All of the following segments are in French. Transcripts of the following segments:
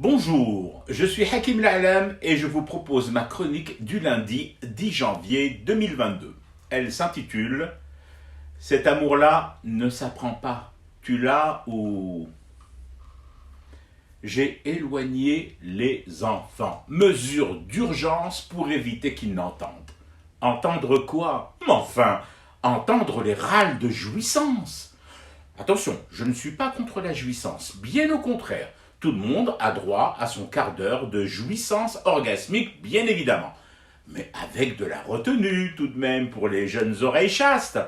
Bonjour, je suis Hakim La'alam et je vous propose ma chronique du lundi 10 janvier 2022. Elle s'intitule « Cet amour-là ne s'apprend pas, tu l'as ou… » J'ai éloigné les enfants. Mesure d'urgence pour éviter qu'ils n'entendent. Entendre quoi? Mais enfin, entendre les râles de jouissance. Attention, je ne suis pas contre la jouissance, bien au contraire. Tout le monde a droit à son quart d'heure de jouissance orgasmique, bien évidemment. Mais avec de la retenue, tout de même, pour les jeunes oreilles chastes.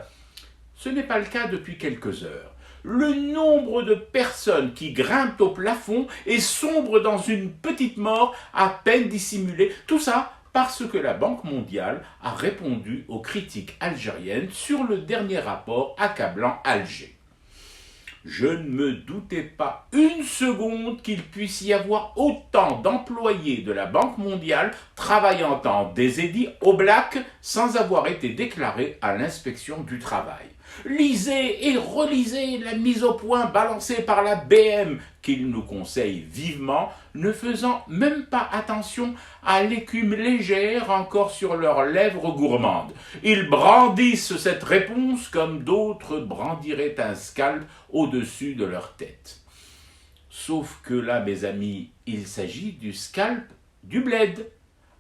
Ce n'est pas le cas depuis quelques heures. Le nombre de personnes qui grimpent au plafond et sombrent dans une petite mort à peine dissimulée, tout ça parce que la Banque mondiale a répondu aux critiques algériennes sur le dernier rapport accablant Alger. Je ne me doutais pas une seconde qu'il puisse y avoir autant d'employés de la Banque mondiale travaillant en désédit au black sans avoir été déclarés à l'inspection du travail. Lisez et relisez la mise au point balancée par la BM qu'il nous conseille vivement, ne faisant même pas attention à l'écume légère encore sur leurs lèvres gourmandes. Ils brandissent cette réponse comme d'autres brandiraient un scalp au-dessus de leur tête. Sauf que là, mes amis, il s'agit du scalp du bled.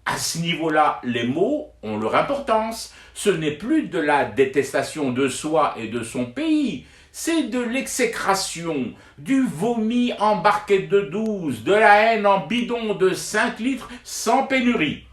À ce niveau-là, les mots ont leur importance. Ce n'est plus de la détestation de soi et de son pays, c'est de l'exécration, du vomi en barquette de 12, de la haine en bidon de 5 litres sans pénurie.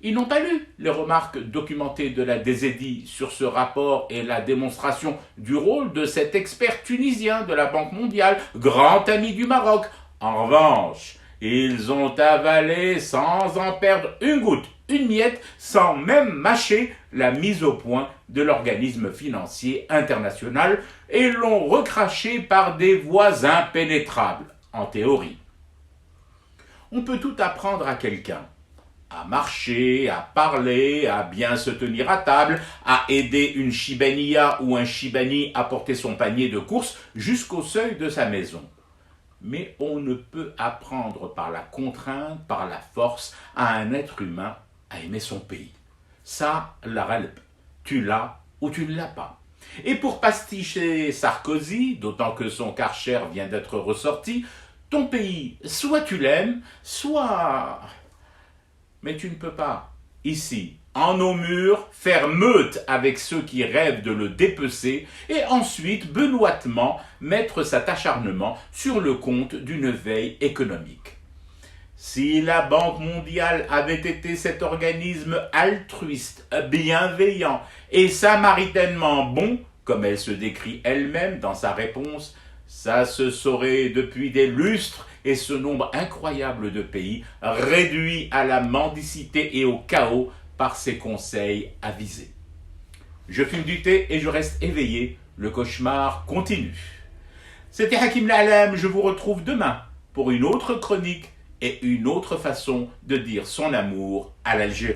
Ils n'ont pas lu les remarques documentées de la DZI sur ce rapport et la démonstration du rôle de cet expert tunisien de la Banque mondiale, grand ami du Maroc. En revanche, ils ont avalé sans en perdre une goutte, une miette, sans même mâcher la mise au point de l'organisme financier international et l'ont recraché par des voies impénétrables, en théorie. On peut tout apprendre à quelqu'un. À marcher, à parler, à bien se tenir à table, à aider une Chibania ou un Chibani à porter son panier de courses jusqu'au seuil de sa maison. Mais on ne peut apprendre par la contrainte, par la force, à un être humain à aimer son pays. Ça, la relève, tu l'as ou tu ne l'as pas. Et pour pasticher Sarkozy, d'autant que son Karcher vient d'être ressorti, ton pays, soit tu l'aimes, soit… Mais tu ne peux pas, ici, en nos murs, faire meute avec ceux qui rêvent de le dépecer et ensuite, benoîtement, mettre cet acharnement sur le compte d'une veille économique. Si la Banque mondiale avait été cet organisme altruiste, bienveillant et samaritainement bon, comme elle se décrit elle-même dans sa réponse, ça se saurait depuis des lustres et ce nombre incroyable de pays réduit à la mendicité et au chaos par ses conseils avisés. Je fume du thé et je reste éveillé, le cauchemar continue. C'était Hakim La'alam, je vous retrouve demain pour une autre chronique et une autre façon de dire son amour à l'Algérie.